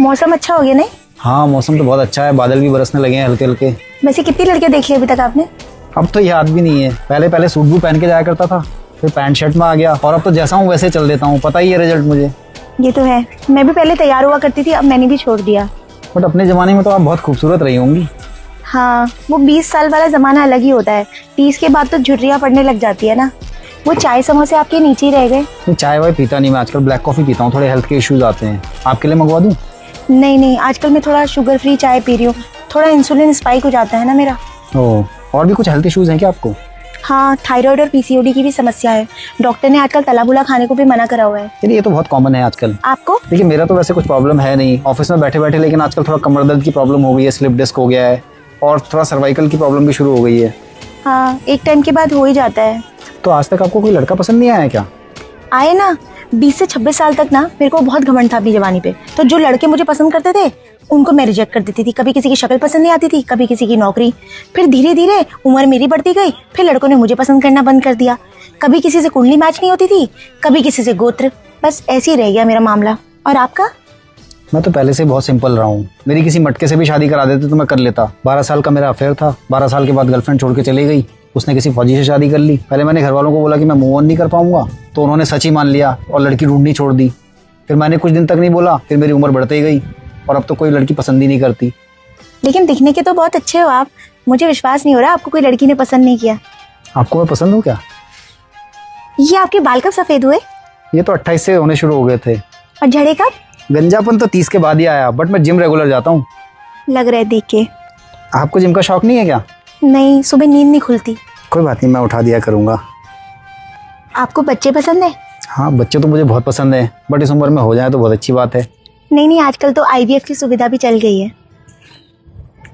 मौसम अच्छा हो गया नहीं? हाँ मौसम तो बहुत अच्छा है, बादल भी बरसने लगे हैं हल्के हल्के। वैसे कितनी लड़कियां देखी अभी तक आपने? अब तो याद भी नहीं है, पहले पहले सूट बूट पहन के जाया करता था, फिर पैंट शर्ट में आ गया और अब तो जैसा हूँ वैसे चल देता हूँ। पता ही है रिजल्ट मुझे। ये तो है, मैं भी पहले तैयार हुआ करती थी, अब मैंने भी छोड़ दिया। बट अपने ज़माने में तो आप बहुत खूबसूरत रही होंगी। हाँ, वो 20 साल वाला जमाना अलग ही होता है। 30 के बाद तो झुर्रियाँ पड़ने लग जाती है ना। वो चाय समोसे आपके नीचे ही रह गए। मैं चाय वाय पीता नहीं, मैं आजकल ब्लैक कॉफ़ी पीता हूँ, थोड़े हेल्थ के इश्यूज आते हैं। आपके लिए मंगवा दूँ? नहीं नहीं, आजकल मैं थोड़ा शुगर फ्री चाय पी रही हूँ, थोड़ा इंसुलिन स्पाइक हो जाता है ना मेरा। ओह, और भी कुछ हेल्थ इश्यूज हैं क्या आपको? हाँ, थायराइड और पीसीओडी की भी समस्या है। डॉक्टर ने आजकल तला भुना खाने को भी मना करा हुआ है। चलिए ये तो बहुत कॉमन है आजकल। आपको? देखिए मेरा तो वैसे कुछ प्रॉब्लम है नहीं ऑफिस में बैठे बैठे, लेकिन आजकल थोड़ा कमर दर्द की प्रॉब्लम हो गई है, स्लिप डिस्क हो गया है और थोड़ा सर्वाइकल की प्रॉब्लम भी शुरू हो गई है। हाँ, एक टाइम के बाद हो ही जाता है। तो आज तक आपको कोई लड़का पसंद नहीं आया क्या? आए ना, 20 से 26 साल तक ना मेरे को बहुत घमंड था अपनी जवानी पे। तो जो लड़के मुझे पसंद करते थे उनको मैं रिजेक्ट कर देती थी। कभी किसी की शक्ल पसंद नहीं आती थी, कभी किसी की नौकरी। फिर धीरे धीरे उम्र मेरी बढ़ती गई, फिर लड़कों ने मुझे पसंद करना बंद कर दिया। कभी किसी से कुंडली मैच नहीं होती थी, कभी किसी से गोत्र। बस ऐसे ही रह गया मेरा मामला। और आपका? मैं तो पहले से बहुत सिंपल रहा हूँ। मेरी किसी मटके से भी शादी करा देते तो मैं कर लेता। 12 साल का मेरा अफेयर था, 12 साल के बाद गर्लफ्रेंड छोड़ के चली गई, उसने किसी फौजी से शादी कर ली। पहले मैंने घर वालों को बोला कि मैं मूव ऑन नहीं कर पाऊंगा, तो उन्होंने सच ही मान लिया और लड़की ढूंढनी छोड़ दी। फिर मैंने कुछ दिन तक नहीं बोला, फिर मेरी उम्र बढ़ते ही गई और अब तो कोई लड़की पसंद ही नहीं करती। लेकिन दिखने के तो बहुत अच्छे हो आप। मुझे विश्वास नहीं हो रहा आपको कोई लड़की ने पसंद नहीं किया। आपको मैं पसंद हूँ क्या? ये आपके बाल कब सफेद हुए? ये तो 28 से होने शुरू हो गए थे। और झड़े कब? गंजापन तो 30 के बाद ही आया, बट मैं जिम रेगुलर जाता हूँ। लग रहा है देख के। आपको जिम का शौक नहीं है क्या? नहीं, सुबह नींद नहीं खुलती। कोई बात नहीं, मैं उठा दिया करूँगा। आपको बच्चे पसंद है? हाँ बच्चे तो मुझे बहुत पसंद है, बट इस उम्र में हो जाए तो बहुत अच्छी बात है। नहीं नहीं, आजकल तो IVF की सुविधा भी चल गई है।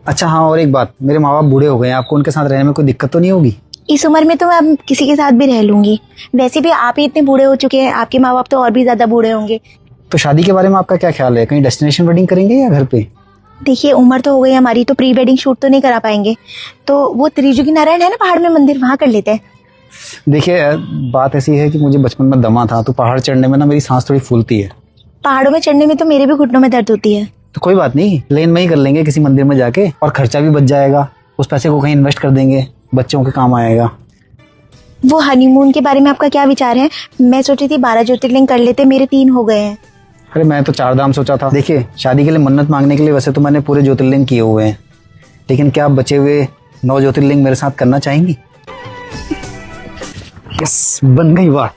अच्छा हाँ, और एक बात, मेरे माँ बाप बूढ़े हो गए हैं, आपको उनके साथ रहने में कोई दिक्कत तो नहीं होगी? इस उम्र में तो मैं अब किसी के साथ भी रह लूंगी। वैसे भी आप ही इतने बूढ़े हो चुके हैं, आपके माँ बाप तो और भी ज्यादा बूढ़े होंगे। तो शादी के बारे में आपका क्या ख्याल है? कहीं डेस्टिनेशन वेडिंग करेंगे या घर पे? देखिए, उम्र तो हो गई हमारी, तो प्री वेडिंग शूट तो नहीं करा पाएंगे। तो वो त्रिजुगी नारायण है ना पहाड़ में मंदिर, वहां कर लेते हैं। देखिए बात ऐसी है कि मुझे बचपन में दमा था, तो पहाड़ चढ़ने में ना मेरी सांस थोड़ी फूलती है। पहाड़ों में चढ़ने में तो मेरे भी घुटनों में दर्द होती है। तो कोई बात नहीं, लेन में ही कर लेंगे किसी मंदिर में जाके, और खर्चा भी बच जाएगा। उस पैसे को कहीं इन्वेस्ट कर देंगे, बच्चों के काम आएगा। वो हनीमून के बारे में आपका क्या विचार है? मैं सोची थी 12 ज्योतिर्लिंग कर लेते, मेरे 3 हो गए हैं। अरे मैं तो 4 धाम सोचा था। देखिए शादी के लिए मन्नत मांगने के लिए वैसे तो मैंने पूरे ज्योतिर्लिंग किए हुए हैं, लेकिन क्या आप बचे हुए 9 ज्योतिर्लिंग मेरे साथ करना चाहेंगी? यस, बन गई बात।